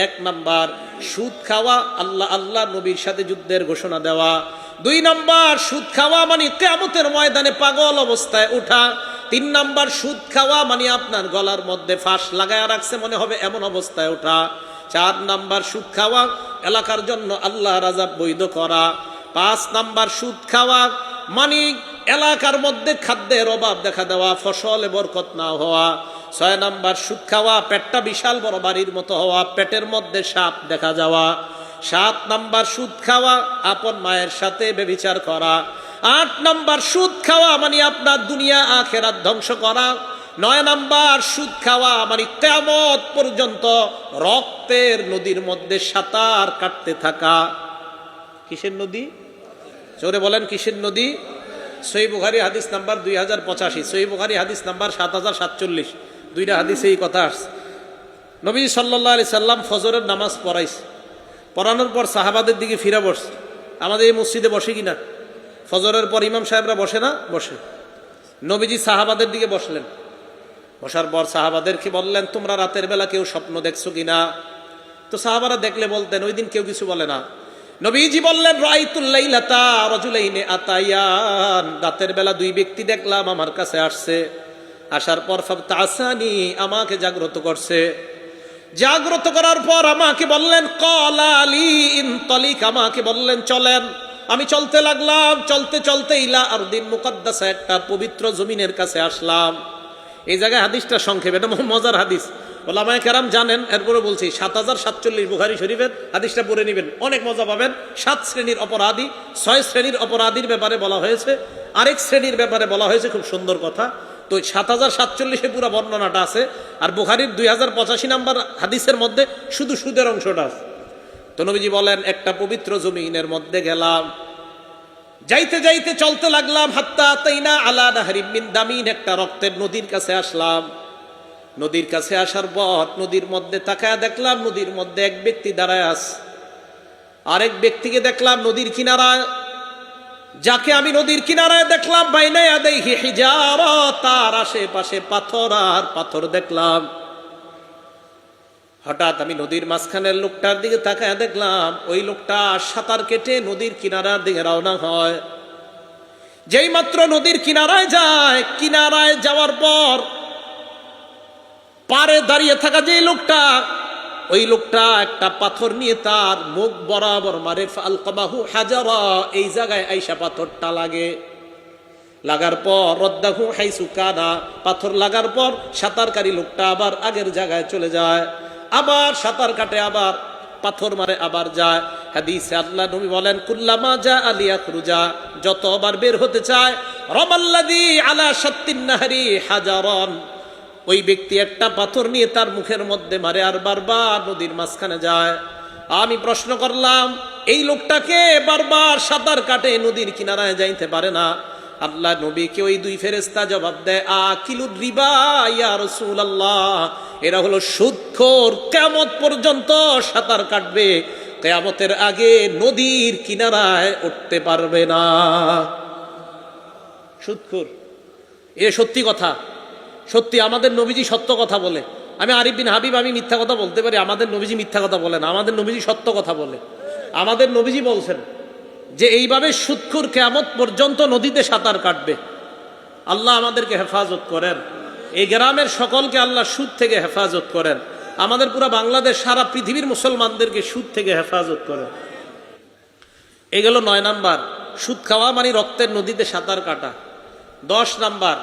এক নাম্বার সুদ খাওয়া, আল্লাহ নবীর সাথে যুদ্ধের ঘোষণা দেওয়া। 2 নাম্বার সুদ খাওয়া মানে কিয়ামতের ময়দানে পাগল অবস্থায় ওঠা। 3 নাম্বার সুদ খাওয়া মানে আপনার গলার মধ্যে ফাঁস লাগায়া রাখছে মনে হবে এমন অবস্থায় ওঠা। 4 নাম্বার সুদ খাওয়া এলাকার জন্য আল্লাহর আযাব বৈধ করা। 5 নাম্বার সুদ খাওয়া মানে এলাকার মধ্যে খাদ্যের অভাব দেখা দেওয়া, ফসলে বরকত না হওয়া। 6 নাম্বার সুদ খাওয়া পেটটা বিশাল বড় বাড়ির মতো হওয়া, পেটের মধ্যে সাপ দেখা যাওয়া। 7 নাম্বার সুদ খাওয়া আপন মায়ের সাথে ব্যভিচার করা। 8 নাম্বার সুদ খাওয়া মানে আপনার দুনিয়া আখিরাত ধ্বংস করা। 9 নাম্বার সুদ খাওয়া মানে কিয়ামত পর্যন্ত রক্তের নদীর মধ্যে সাঁতার কাটতে থাকা। কিসের নদী? জোরে বলেন কিসের নদী? সহিহ বুখারী হাদিস নাম্বার 2085, সহিহ বুখারী হাদিস নাম্বার 7047। 2টা হাদিসে এই কথা আসছে। নবী সাল্লাল্লাহু আলাইহি সাল্লাম ফজরের নামাজ পড়াইছে, পড়ানোর পর সাহাবাদের দিকে ফিরে বসছে। আমাদের এই মসজিদে বসে কিনা? ফজরের পর ইমাম সাহেবরা বসে না? বসে। নবীজি সাহাবাদের দিকে বসলেন, বসার পর সাহাবাদেরকে বললেন, তোমরা রাতের বেলা কেউ স্বপ্ন দেখছো কিনা? তো সাহাবারা দেখলে বলতেন, ওই দিন কেউ কিছু বলে না। নবীজি বললেন, রাআইতুল লাইলাতা রাজুলাইনি আতায়ান, রাতের বেলা 2 ব্যক্তি দেখলাম আমার কাছে আসছে। আসার পর ফাবতাসানি, আমাকে জাগ্রত করছে। জাগ্রত করার পর আমাকে বললেন, ক্বালা লি ইনতালিক, আমাকে বললেন চলেন। আমি চলতে লাগলাম, চলতে চলতে ইলা আরদিন মুকাদ্দাসা, একটা পবিত্র জমিনের কাছে আসলাম। এই জায়গায় হাদিসটা সংক্ষেপে, এটা মজার হাদিস, ওলামায়ে কেরাম জানেন, এরপরে বলছি 7047 বুখারী শরীফের হাদিসটা পড়ে নেবেন, অনেক মজা পাবেন। 7 শ্রেণীর অপরাধী, 6 শ্রেণীর অপরাধীর ব্যাপারে বলা হয়েছে, আরেক শ্রেণীর ব্যাপারে বলা হয়েছে, খুব সুন্দর কথা। তো 7047 পুরো বর্ণনাটা আছে, আর বুখারীর 2085 নাম্বার হাদিসের মধ্যে শুধু সুদের অংশটা আছে। তো নবীজি বলেন, একটা পবিত্র জমিনের মধ্যে গেলাম, যাইতে যাইতে চলতে লাগলাম, হাত্তা আতাইনা আলা নাহরিম মিন দামিন, একটা রক্তের নদীর কাছে আসলাম। নদীর কাছে আসার পর নদীর মধ্যে তাকায় দেখলাম, নদীর মধ্যে এক ব্যক্তি দাঁড়ায় আছে। আরেক ব্যক্তিকে দেখলাম নদীর কিনারায়, যাকে আমি নদীর কিনারায় দেখলাম, বাইনা ইয়াদাইহি হিজারা, তার আশেপাশে পাথর আর পাথর দেখলাম। হঠাৎ আমি নদীর মাঝখানের লোকটার দিকে তাকায় দেখলাম, ওই লোকটা সাঁতার কেটে নদীর কিনারার দিকে রওনা হয়। যেই মাত্র নদীর কিনারায় যায়, কিনারায় যাওয়ার পর পারে দাঁড়িয়ে থাকা যে লোকটা, ওই লোকটা একটা পাথর নিয়ে তার মুখ বরাবর মারে। ফালকামাহু হাজারা, এই জায়গায় আইসা পাথরটা লাগে। লাগার পর রদ্দাহু হাইসু কানা, পাথর লাগার পর সাঁতারকারী লোকটা আবার আগের জায়গায় চলে যায়, আবার সাঁতার কাটে, আবার পাথর মারে, আবার যায়। হাদিসে আল্লাহ নবী বলেন, কুল্লামা জা আলিয়া খুরুজা, যতবার বের হতে চায়, রামাল্লাযী আলা শাত্তিন নাহরি হাজারান, ওই ব্যক্তি একটা পাথর নিয়ে তার মুখের মধ্যে মারে, আর বারবার নদীর মাঝখানে যায়। আমি প্রশ্ন করলাম, এই লোকটাকে বারবার সাঁতার কাটে, নদীর কিনারায় যাইতে পারে না। আল্লাহ নবীকে ওই 2 ফেরেশতা জবাব দেয়, আকিলুর রিবা ইয়া রাসূলুল্লাহ, এরা হলো সুদখোর, কিয়ামত পর্যন্ত সাঁতার কাটবে, কিয়ামতের আগে নদীর কিনারায় উঠতে পারবে না। সুদখোর, এ সত্যি কথা, সত্যি আমাদের নবীজি সত্য কথা বলে। আমি আরিফ বিন হাবিব, আমি মিথ্যা কথা বলতে পারি, আমাদের নবীজি মিথ্যা কথা বলে না, আমাদের নবীজি সত্য কথা বলে। আমাদের নবীজি বলছেন যে এইভাবে সুদখোর কিয়ামত পর্যন্ত নদীতে সাঁতার কাটবে। আল্লাহ আমাদেরকে হেফাজত করেন, এই গ্রামের সকলকে আল্লাহ সুদ থেকে হেফাজত করেন, আমাদের পুরো বাংলাদেশ, সারা পৃথিবীর মুসলমানদেরকে সুদ থেকে হেফাজত করেন। এই গেল 9 নাম্বার, সুদ খাওয়া মানে রক্তের নদীতে সাঁতার কাটা। 10 নাম্বার,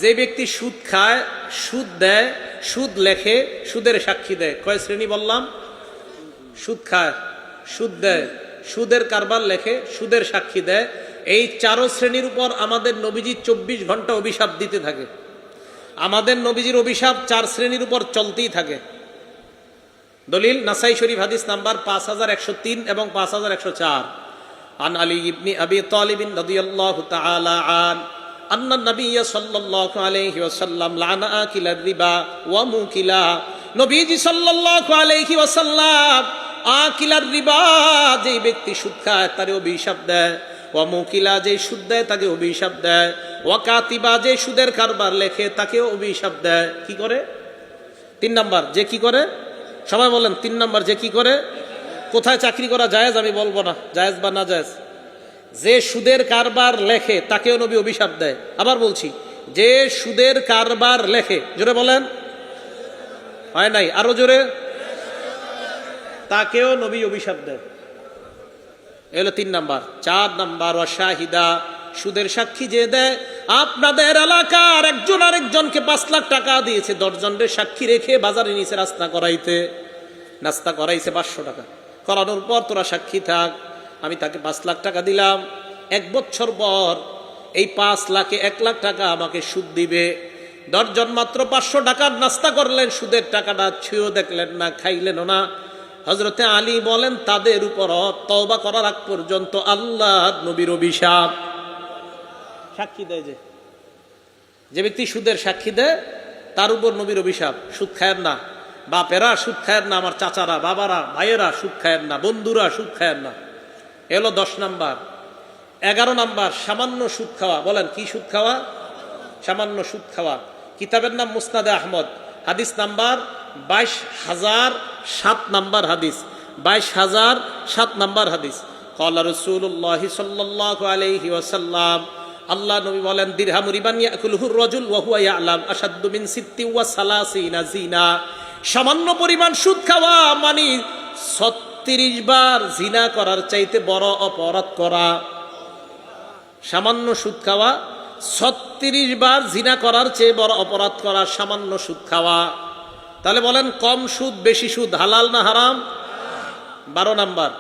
যে ব্যক্তি সুদ খায়, সুদ দেয়, সুদ লেখে, সুদের সাক্ষী দেয়। কয় শ্রেণী বললাম? সুদ খায়, সুদ দেয়, সুদের কারবার লেখে, সুদের সাক্ষী দেয়। এই 4 শ্রেণীর উপর আমাদের নবীজি 24 ঘন্টা অভিশাপ দিতে থাকে। আমাদের নবীজির অভিশাপ 4 শ্রেণীর উপর চলতেই থাকে। দলিল নাসাই শরীফ হাদিস নাম্বার 5103 এবং 5104। আন আলী ইবনে আবি তালিব রাদিয়াল্লাহু তাআলা আন আন্না নবী সাল্লাল্লাহু আলাইহি ওয়াসাল্লাম লানা আকিলার রিবা ওয়া মুকিলা, নবীজি সাল্লাল্লাহু আলাইহি ওয়াসাল্লাম আকিলার রিবা, যে ব্যক্তি সুদ খায় তার অভিশাপ দেয়, ওয়া মুকিলা, যে সুদ দেয় তাকে অভিশাপ দেয়, ওয়া কাতিবা, যে সুদের কারবার লেখে তাকে অভিশাপ দেয়। কি করে? 3 নাম্বার, যে কি করে? সবাই বলেন 3 নাম্বার, যে কি করে? কোথায় চাকরি করা জায়েজ আমি বলবো না, জায়েজ বা না জায়েজ। যে সুদের কারবার লেখে তাকেও নবী অভিশাপ দেয়। আবার বলছি, যে সুদের কারবার লেখে, জোরে বলেন, হয় নাই, আরো জোরে, তাকেও নবী অভিশাপ দেয়। এ হলো 3 নাম্বার। 4 নাম্বার, ওয়াশাহিদা, সুদের সাক্ষী যে দেয়। আপনাদের এলাকার একজন আরেকজনকে 5 লাখ টাকা দিয়েছে, 10 জনের সাক্ষী রেখে বাজারে নিচে নাস্তা করাইছে 500 টাকা। করানোর পর তোরা সাক্ষী থাক, আমি তাকে 5 লাখ টাকা দিলাম, 1 বছর পর এই 5 লাখে 1 লাখ টাকা আমাকে সুদ দিবে। 10 জন মাত্র 500 টাকার নাস্তা করলেন, সুদের টাকাটা ছুঁয়েও দেখলেন না, খাইলেনও না। হযরতে আলী বলেন, তাদের উপর তওবা করার আগ পর্যন্ত আল্লাহ নবীর অভিশাপ। সাক্ষী দেয় যে ব্যক্তি সুদের সাক্ষী দেয় তার উপর নবীর অভিশাপ। সুদ খায়েন না, বাপেরা সুদ খায়েন না, আমার চাচারা, বাবারা, ভাইয়েরা সুদ খায়েন না, বন্ধুরা সুদ খায়েন না। এলো 10 নাম্বার। 11 নাম্বার, সামান্য সুদ খাওয়া। বলেন, কি সুদ খাওয়া? সামান্য সুদ খাওয়া। কিতাবের নাম মুসনাদে আহমদ, হাদিস নাম্বার 22,007 নাম্বার হাদিস, 22,007 নাম্বার হাদিস। ক্বালা রাসূলুল্লাহ সাল্লাল্লাহু আলাইহি ওয়াসাল্লাম, আল্লাহ নবী বলেন, দিরহামু রিবান ইয়াকুলুহুর রাজুল ওয়া হুয়া ইয়ালাম আশাদ্দু মিন 36 জিনা। সামান্য পরিমাণ সুদ খাওয়া মানে 36 বার জিনা করার চাইতে বড় অপরাধ করা। সামান্য সুদ খাওয়া 36 বার জিনা করার চেয়ে বড় অপরাধ করা, সামান্য সুদ খাওয়া। তাহলে বলেন, কম সুদ বেশি সুদ হালাল না হারাম? 12 নাম্বার,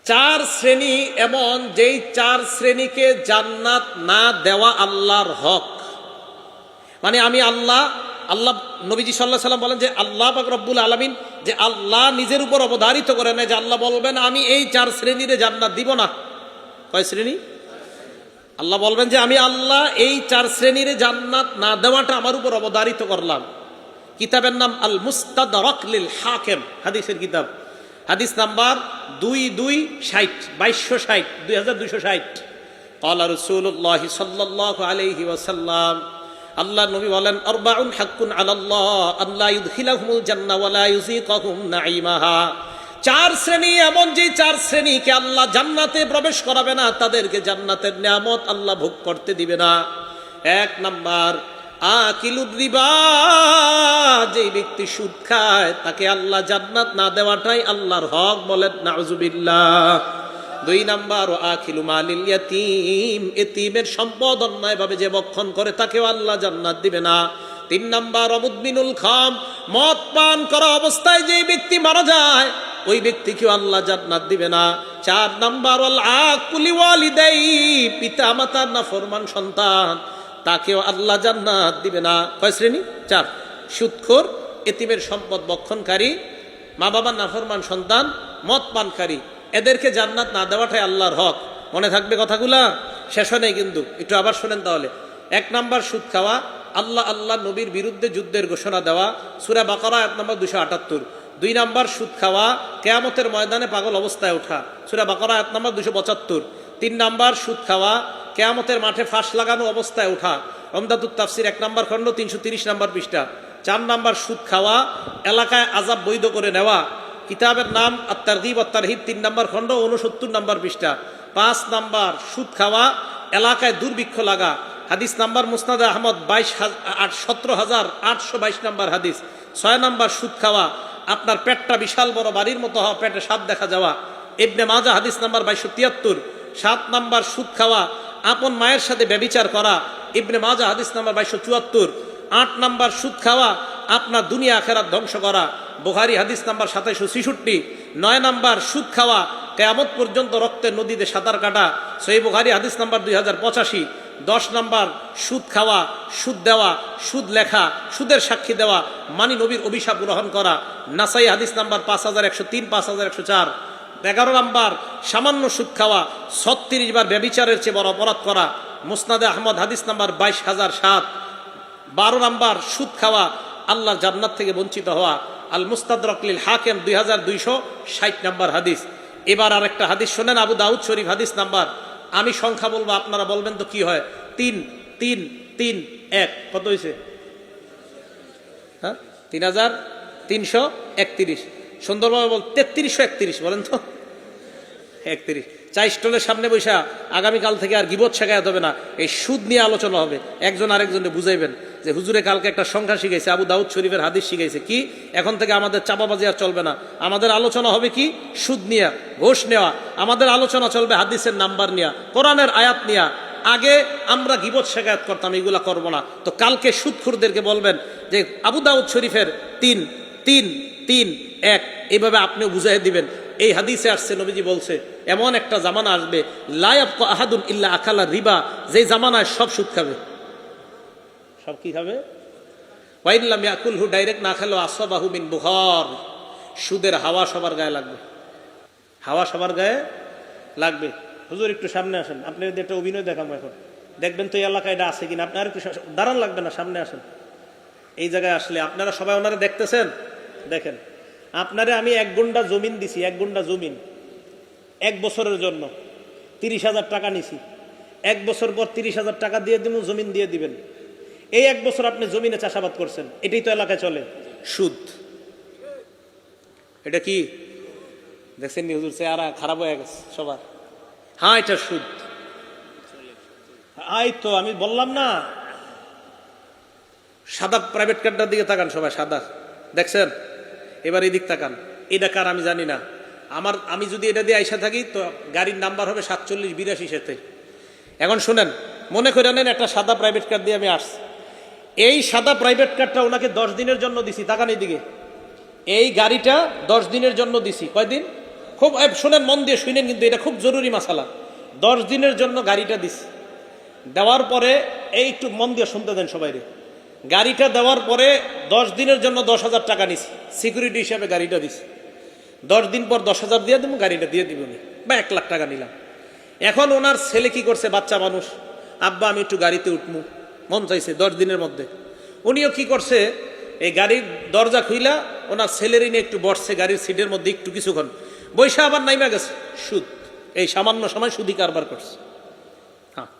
4 শ্রেণী এমন, যেই 4 শ্রেণীকে জান্নাত না দেওয়া আল্লাহর হক। মানে আমি আল্লাহ নবীজি সাল্লাল্লাহু আলাইহি ওয়াসাল্লাম বলেন যে আল্লাহ পাক রব্বুল আলামিন, যে আল্লাহ নিজের উপর অবধারিত করে নেয় যে আল্লাহ বলবেন আমি এই 4 শ্রেণীরে জান্নাত দিব না। কয় শ্রেণী? আল্লাহ বলবেন যে আমি আল্লাহ এই 4 শ্রেণীরে জান্নাত না দেওয়াটা আমার উপর অবধারিত করলাম। কিতাবের নাম আল মুস্তাদরাক লিল হাকিম, হাদিসের কিতাব, হাদিস নাম্বার 2260 ক্বালা রাসূলুল্লাহ সাল্লাল্লাহু আলাইহি ওয়াসাল্লাম, আল্লাহ নবী বলেন, আরবাউন হাক্কুন আলাল্লাহ আল্লাহ ইউদখিলাহুমুল জান্নাহ ওয়া লা ইউযীকাহুম নাঈমাহা। 4 শ্রেণী এমন, যে 4 শ্রেণীকে আল্লাহ জান্নাতে প্রবেশ করাবে না, তাদেরকে জান্নাতের নিয়ামত আল্লাহ ভোগ করতে দিবে না। 1 নাম্বার, আকিলুর রিবা, যে ব্যক্তি সুদ খায় তাকে আল্লাহ জান্নাত না দেওয়াটাই আল্লাহর হক। বলেন নাউযুবিল্লাহ। 2 নাম্বার, আকিলু মালিল ইয়াতীম, এতিমের সম্পদ অন্যায়ভাবে যে ভক্ষণ করে তাকেও আল্লাহ জান্নাত দিবে না। 3 নাম্বার, মুদমিনুল খাম, মদ পান করা অবস্থায় যে ব্যক্তি মারা যায় ওই ব্যক্তিকেও আল্লাহ জান্নাত দিবে না। 4 নাম্বার, আল আকুলি ওয়ালিদাই, পিতা মাতার নাফরমান সন্তান, তাকেও আল্লাহ জান্নাত দিবে না। কয় শ্রেণী? 4। সুদখোর, এতিমের সম্পদ ভক্ষণকারী, মা বাবার নাফরমান সন্তান, মদ পানকারী, এদেরকে জান্নাত না দেওয়াটাই আল্লাহর হক। মনে থাকবে কথাগুলা? শেষ হয় নাই কিন্তু, একটু আবার শোনেন তাহলে। 1 নাম্বার, সুদ খাওয়া, আল্লাহ নবীর বিরুদ্ধে যুদ্ধের ঘোষণা দেওয়া, সূরা বাকারা আয়াত নাম্বার 278। 2 নাম্বার, সুদ খাওয়া, কিয়ামতের ময়দানে পাগল অবস্থায় ওঠা, সূরা বাকারা আয়াত নাম্বার 275। 3 নাম্বার, সুদ খাওয়া, কিয়ামতের মাঠে ফাঁস লাগানো অবস্থায় ওঠা, উমদাতুত তাফসির 1 নাম্বার খণ্ড 330 নাম্বার পৃষ্ঠা। 4 নাম্বার, সুদ খাওয়া, এলাকায় আযাব বৈধ করে নেওয়া, কিতাবের নাম আত-তারগীব ওয়াত তারহিব 3 নাম্বার খণ্ড 69 নাম্বার পৃষ্ঠা। 5 নাম্বার, সুদ খাওয়া, এলাকায় দুর্ভিক্ষ লাগা, হাদিস নাম্বার মুসনাদে আহমদ 17,822 নাম্বার হাদিস। 6 নাম্বার, সুদ খাওয়া, আপনার পেটটা বিশাল বড় বাড়ির মতো হওয়া, পেটে সাপ দেখা যাওয়া, ইবনে মাজাহ হাদিস নাম্বার 2273। 7 নাম্বার, সুদ খাওয়া, আপন মায়ের সাথে ব্যভিচার করা, ইবনে মাজাহ হাদিস নাম্বার 2274। 8 নাম্বার, সুদ খাওয়া, আপনার দুনিয়া আখিরাত ধ্বংস করা, বুখারী হাদিস নাম্বার 2766। 9 নাম্বার, সুদ খাওয়া, কিয়ামত পর্যন্ত রক্তের নদীতে সাঁতার কাটা, সহিহ বুখারী হাদিস নাম্বার 2085। 10 নাম্বার, সুদ খাওয়া, সুদ দেওয়া, সুদ লেখা, সুদের সাক্ষী দেওয়া মানি নবীর অভিশাপ গ্রহণ করা, নাসাই হাদিস নাম্বার 5103, 5104। 11 নাম্বার, সামান্য সুদ খাওয়া, 36 বার ব্যভিচারের চেয়ে বড় অপরাধ করা, মুসনাদে আহমদ হাদিস নাম্বার 22,007। 12 নাম্বার, সুদ খাওয়া, আল্লাহর জান্নাত থেকে বঞ্চিত হওয়া, আল মুস্তাদরাক লিল হাকিম 2260 নাম্বার হাদিস। এবার আরেকটা হাদিস শোনেন, আবু দাউদ শরীফ হাদিস নাম্বার, আমি সংখ্যা বলবো আপনারা বলবেন তো কি হয়। 3,3,3,1 কত হয়েছে? হ্যাঁ, 3000 331। সুন্দরভাবে বল 3331 বলেন তো 31। চা স্টলের সামনে বৈশা আগামীকাল থেকে আর গিবত শেখায়ত হবে না, এই সুদ নিয়ে আলোচনা হবে। একজন আরেকজনকে বুঝাইবেন যে হুজুরে কালকে একটা সংখ্যা শিখাইছে, আবু দাউদ শরীফের হাদিস শিখাইছে, কি এখন থেকে আমাদের চাপাবাজি আর চলবে না। আমাদের আলোচনা হবে কি সুদ নিয়া, ঘোষ নেওয়া। আমাদের আলোচনা চলবে হাদিসের নাম্বার নিয়া, কোরআনের আয়াত নিয়া। আগে আমরা গিবত শেখায়ত করতাম, এগুলা করব না। তো কালকে সুদখোরদেরকে বলবেন যে আবু দাউদ শরীফের 3-3-3-1 এইভাবে আপনিও বুঝাই দিবেন। এই হাদিসে আসছে, নবীজি বলছে এমন একটা জামানা আসবে লা ইয়াবকা আহাদুন ইল্লা আকালা রিবা, যে জামানায় সব সুদ খাবে। সব কি খাবে? ওয়া ইন লাম ইয়াকুলহু, ডাইরেক্ট না খেলো আসবাহু মিন বুখার, সুদের হাওয়া সবার গায়ে লাগবে। হাওয়া সবার গায়ে লাগবে। হুজুর একটু সামনে আসেন, আপনি একটা অভিনয় দেখাবো এখন, দেখবেন তো এই এলাকায় এটা আছে কিনা। আপনার একটু দাঁড়ান লাগবে না, সামনে আসেন। এই জায়গায় আসলে আপনারা সবাই ওনারা দেখতেছেন, দেখেন আপনারে আমি 1 গুণ্ঠা জমিন দিছি, 1 গুণ্ঠা জমিন 1 বছরের জন্য 30,000 টাকা নিছি। 1 বছর পর 30,000 টাকা দিয়ে দিব, জমিন দিয়ে দিবেন। এই 1 বছর আপনি জমিনে চাষাবাদ করছেন, এটাই তো এলাকায় চলে সুদ। এটা কি দেখছেন নি হুজুর? চেহারা খারাপ হয়ে গেছে সবার। হ্যাঁ এটা সুদ। এই তো আমি বললাম না, সাদা প্রাইভেট কারটার দিকে তাকান সবাই, সাদা দেখছেন? এবার এই দিক তাকান, এটা কার আমি জানি না। আমি যদি এটা দিয়ে আইসা থাকি তো গাড়ির নাম্বার হবে 4782 সাথে। এখন শুনেন, মনে করে নেন একটা সাদা প্রাইভেট কার দিয়ে আমি আসছি। এই সাদা প্রাইভেট কারটা ওনাকে 10 দিনের জন্য দিছি। তাকান এই দিকে, এই গাড়িটা 10 দিনের জন্য দিছি। কয়দিন? খুব শুনেন, মন দিয়ে শুনেন, কিন্তু এটা খুব জরুরি মাসালা। 10 দিনের জন্য গাড়িটা দিছি। দেওয়ার পরে এই একটু মন দিয়ে শুনতে দেন সবাই রে। গাড়িটা দেওয়ার পরে 10 দিনের জন্য 10,000 টাকা নিছি, সিকিউরিটি হিসাবে গাড়িটা দিছি। 10 দিন পর 10,000 দিয়ে দেবো, গাড়িটা দিয়ে দিব না, বা 1 লাখ টাকা নিলাম। এখন ওনার ছেলে কি করছে, বাচ্চা মানুষ, আব্বা আমি একটু গাড়িতে উঠবো, মন চাইছে 10 দিনের মধ্যে। উনিও কি করছে, এই গাড়ির দরজা খুইলা ওনার ছেলেরই নিয়ে একটু বসছে গাড়ির সিটের মধ্যে, একটু কিছুক্ষণ বৈশা আবার নাইমা গেছে। সুদ, এই সামান্য সময় সুদি কারবার করছে। হ্যাঁ,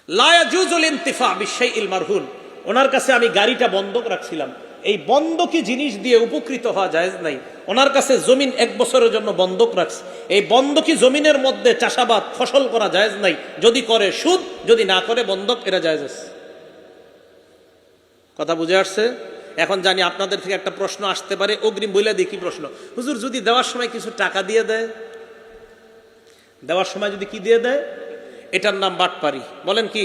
লা ইয়াজুজুল ইনতিফা বিশাইইল মারহুন। ওনার কাছে আমি গাড়িটা বন্ধক রাখছিলাম, এই বন্ধকি জিনিস দিয়ে উপকৃত হওয়া জায়েজ নাই। ওনার কাছে জমিন 1 বছরের জন্য বন্ধক রাখছে, এই বন্ধকি জমিনের মধ্যে চাষাবাদ ফসল করা জায়েজ নাই। যদি করে সুদ, যদি না করে বন্ধক, এরা জায়েজ আছে। কথা বুঝে আসছে? এখন জানি আপনাদের থেকে একটা প্রশ্ন আসতে পারে, অগ্রিম বলে দেখি প্রশ্ন। হুজুর যদি দেওয়ার সময় কিছু টাকা দিয়ে দেয়, দেওয়ার সময় যদি কি দিয়ে দেয়, এটার নাম বাটপারি। বলেন কি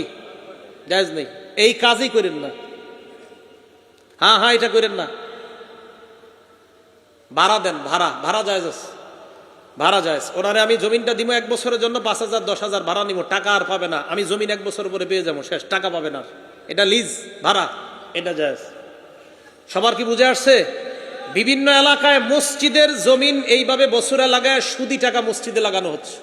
জায়েজ নেই? এই কাজই করেন না। হ্যাঁ হ্যাঁ, এটা করেন না। ভাড়া দেন, ভাড়া জায়েজ আছে, ভাড়া জায়েজ। ওনারে আমি জমিনটা দিব 1 বছরের জন্য, 5,000 10,000 ভাড়া নিব, টাকা আর পাবে না। আমি জমিন 1 বছর পরে পেয়ে যাবো, শেষ, টাকা পাবে না। এটা লিজ, ভাড়া, এটা জায়েজ। সবার কি বুঝে আসছে? বিভিন্ন এলাকায় মসজিদের জমিন এইভাবে বছরে লাগায় সুদি টাকা মসজিদে লাগানো হচ্ছে।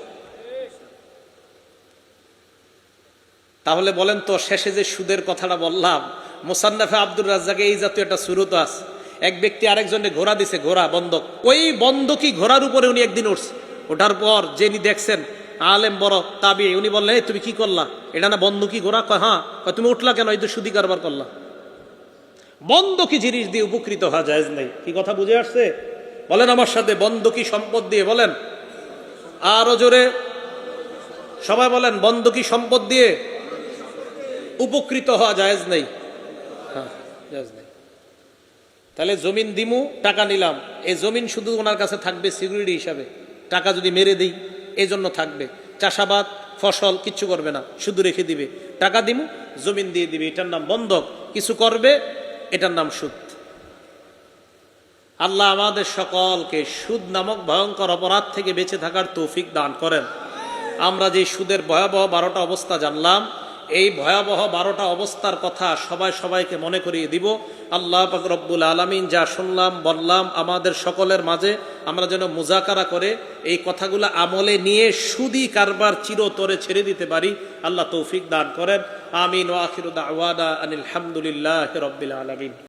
তাহলে বলেন তো, শেষে যে সুদের কথাটা বললাম, মুসান্নাফে আব্দুর রাজ্জাকে এই জাতীয় একটা সুরত আছে। এক ব্যক্তি আরেকজনকে ঘোড়া দিছে, ঘোড়া বন্ধক। ওই বন্ধকি ঘোড়ার উপরে উনি একদিন উঠছে। ওঠার পর যিনি দেখছেন আলেম বড় তাবি, উনি বললেন এই তুমি কি করলা, এটা না বন্ধকি ঘোড়া? কয় হ্যাঁ। কয় তুমি উঠলা কেন? এই তো সুদি কারবার করলা। বন্ধকি জিনিস দিয়ে উপকৃত হওয়া জায়েজ নাই। কি কথা বুঝে আসছে? বলেন আমার সাথে, বন্ধকি সম্পদ দিয়ে বলেন আরো জোরে, সবাই বলেন, বন্ধকি সম্পদ দিয়ে উপকৃত হওয়া জায়েজ নেই। হ্যাঁ, জায়েজ নেই। তাহলে জমিন দিমু, টাকা নিলাম, এই জমিন শুধু ওনার কাছে থাকবে সিকিউরিটি হিসাবে। টাকা যদি মেরে দিই, এই জন্য থাকবে। চাষাবাদ ফসল কিচ্ছু করবে না, শুধু রেখে দিবে। টাকা দিমু, জমিন দিয়ে দিবে, এটার নাম বন্ধক। কিছু করবে, এটার নাম সুদ। আল্লাহ আমাদের সকলকে সুদ নামক ভয়ঙ্কর অপরাধ থেকে বেঁচে থাকার তৌফিক দান করেন। আমরা যে সুদের ভয়াবহ 12টা অবস্থা জানলাম, এই ভয়াবহ 12টা অবস্থার কথা সবাইকে মনে করিয়ে দিব। আল্লাহ পাক রব্বুল আলামিন যা শুনলাম বললাম, আমাদের সকলের মাঝে আমরা যেন মুজাকারা করে এই কথাগুলো আমলে নিয়ে সুদি কারবার চিরতরে ছেড়ে দিতে পারি। আল্লাহ তৌফিক দান করেন। আমিন। ওয়া আখিরু দাওয়ানা আনিল হামদুলিল্লাহি রাব্বিল আলামিন।